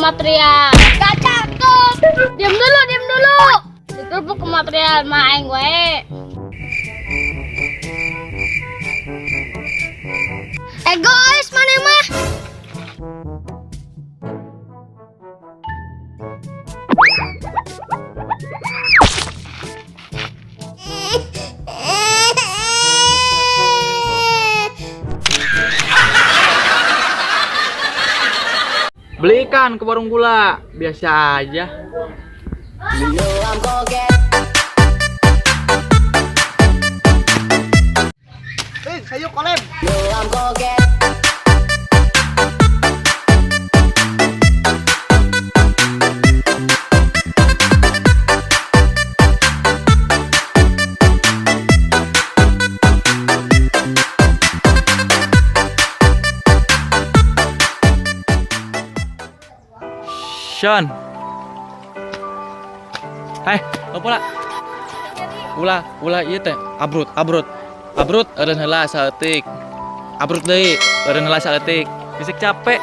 material. Gak cakep. Diam dulu. Dikerupuk ke material maeng wae. Egois mana mah? Belikan ke warung gula, biasa aja. Sayur kolem. Sean. Hai, lo pula. Ulah ieu teh abrut. Abrut eureun heula saeutik. Abrut deui eureun heula saeutik. Bisik capek.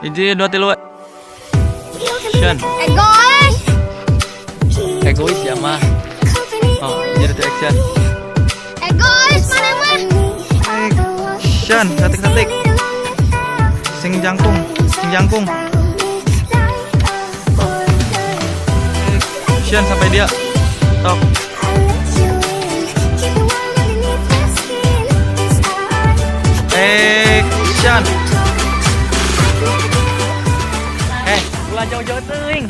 1 2 3. Sean. Egois ya mah. Oh, jadi action. Egois mana mah? Sean, satik. Sing jangkung. Sean sampai dia. Tok. Action. Ulah jauh-jauh teuing.